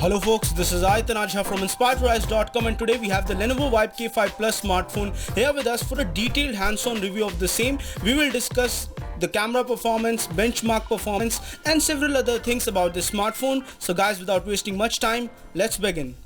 Hello folks, this is Aitan Ajha from InspiredToRise.com, and today we have the Lenovo Vibe K5 Plus smartphone here with us for a detailed hands-on review of the same. We will discuss the camera performance, benchmark performance and several other things about this smartphone. So guys, without wasting much time, let's begin.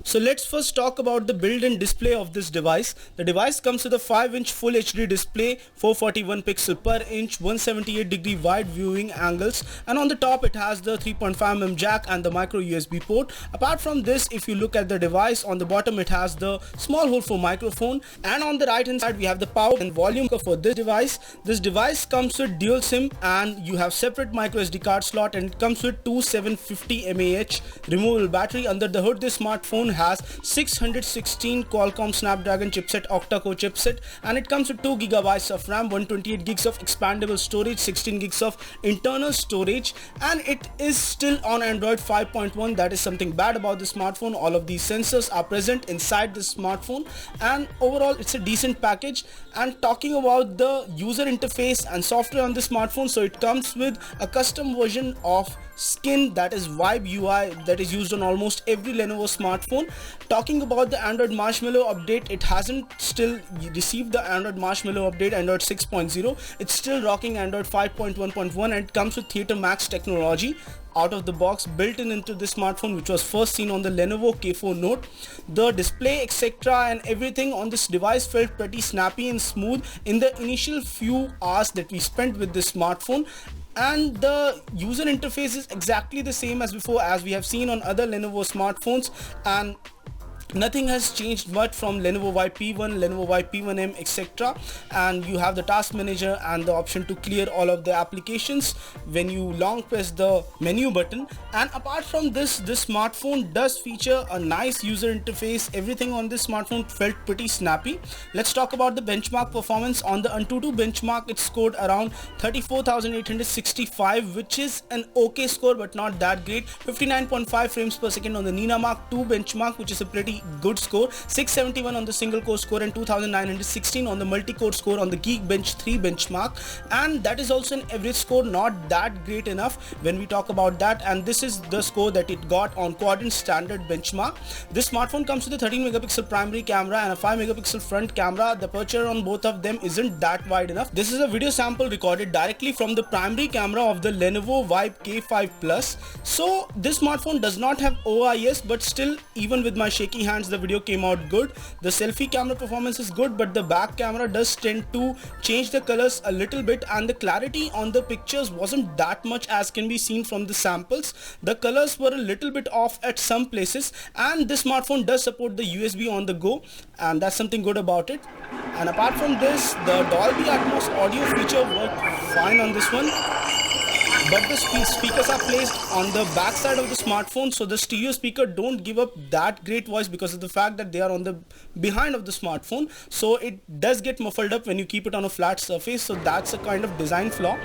So let's first talk about the built-in display of this device. The device comes with a 5-inch Full HD display, 441 pixel per inch, 178 degree wide viewing angles, and on the top it has the 3.5mm jack and the micro USB port. Apart from this, if you look at the device, on the bottom it has the small hole for microphone, and on the right hand side we have the power and volume for this device. This device comes with dual SIM and you have separate micro SD card slot, and it comes with two 750 mAh removable battery. Under the hood, this smartphone has 616 Qualcomm Snapdragon chipset, octa-core chipset, and it comes with 2 GB of RAM, 128 gigs of expandable storage, 16 gigs of internal storage, and it is still on Android 5.1. That is something bad about the smartphone. All of these sensors are present inside the smartphone, and overall it's a decent package. And talking about the user interface and software on the smartphone, so it comes with a custom version of Skin, that is Vibe UI, that is used on almost every Lenovo smartphone. Talking about the Android Marshmallow update, it hasn't still received the Android Marshmallow update, Android 6.0. It's still rocking Android 5.1.1, and it comes with Theater Max technology out of the box built in into this smartphone, which was first seen on the Lenovo K4 Note. The display, etc. and everything on this device felt pretty snappy and smooth in the initial few hours that we spent with this smartphone. And the user interface is exactly the same as before, as we have seen on other Lenovo smartphones, and nothing has changed much from Lenovo Vibe P1, Lenovo Vibe P1M, etc. And you have the task manager and the option to clear all of the applications when you long press the menu button. And apart from this smartphone does feature a nice user interface. Everything on this smartphone felt pretty snappy. Let's talk about the benchmark performance. On the Antutu benchmark, it scored around 34,865, which is an okay score but not that great. 59.5 frames per second on the Nina Mark 2 benchmark, which is a pretty good score. 671 on the single core score and 2916 on the multi-core score on the Geekbench 3 benchmark, and that is also an average score, not that great enough when we talk about that. And this is the score that it got on Quadrant Standard benchmark. This smartphone comes with a 13 megapixel primary camera and a 5 megapixel front camera. The aperture on both of them isn't that wide enough. This is a video sample recorded directly from the primary camera of the Lenovo Vibe K5 Plus. So this smartphone does not have OIS, but still, even with my shaky hands, the video came out good. The selfie camera performance is good, but the back camera does tend to change the colors a little bit, and the clarity on the pictures wasn't that much as can be seen from the samples. The colors were a little bit off at some places, and this smartphone does support the USB on the go, and that's something good about it. And apart from this, the Dolby Atmos audio feature worked fine on this one, but the speakers are placed on the back side of the smartphone, so the stereo speaker don't give up that great voice because of the fact that they are on the behind of the smartphone, so it does get muffled up when you keep it on a flat surface. So that's a kind of design flaw.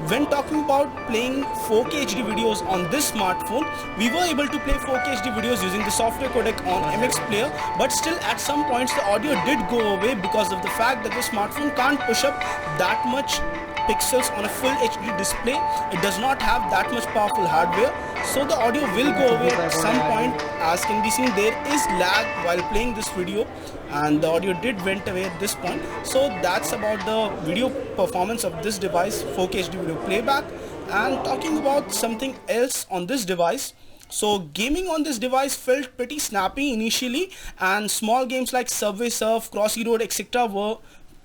When talking about playing 4K HD videos on this smartphone, we were able to play 4K HD videos using the software codec on MX Player, but still at some points the audio did go away because of the fact that the smartphone can't push up that much pixels on a full HD display. It does not have that much powerful hardware, so the audio will go away at some point. As can be seen, there is lag while playing this video, and the audio did went away at this point. So that's about the video performance of this device, 4K HD video playback. And talking about something else on this device, so gaming on this device felt pretty snappy initially, and small games like Subway Surf, Crossy Road, etc. were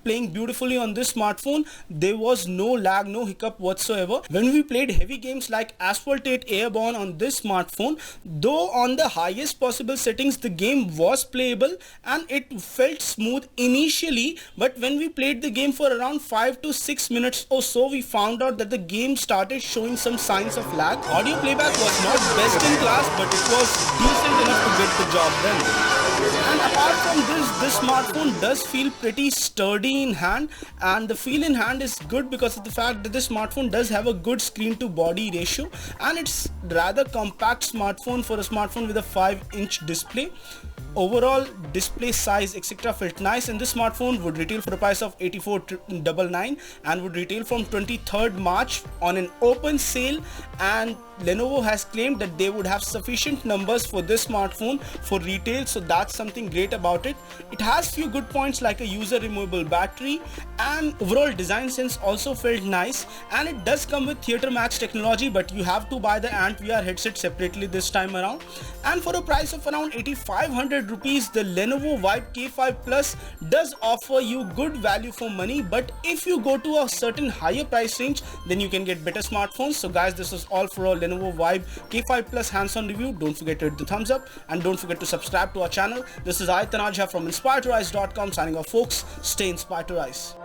playing beautifully on this smartphone. There was no lag, no hiccup whatsoever. When we played heavy games like Asphalt 8 Airborne on this smartphone, though on the highest possible settings, the game was playable and it felt smooth initially, but when we played the game for around 5 to 6 minutes or so, we found out that the game started showing some signs of lag. Audio playback was not best in class, but it was decent enough to get the job done. And apart from this smartphone does feel pretty sturdy in hand, and the feel in hand is good because of the fact that this smartphone does have a good screen to body ratio, and it's rather compact smartphone for a smartphone with a 5-inch display. overall display size etc felt nice, and this smartphone would retail for a price of 84,999 and would retail from 23rd March on an open sale. And Lenovo has claimed that they would have sufficient numbers for this smartphone for retail, so that's something great about it. It has few good points like a user removable battery, and overall design sense also felt nice, and it does come with Theater Max technology, but you have to buy the Ant VR headset separately this time around. And for a price of around 8,500 rupees, the Lenovo Vibe K5 Plus does offer you good value for money, but if you go to a certain higher price range, then you can get better smartphones. So guys, this is all for our Lenovo Vibe K5 Plus hands-on review. Don't forget to hit the thumbs up and don't forget to subscribe to our channel. This is I Tanajha from InspiredToRise.com signing off, folks. Stay inspired to rise.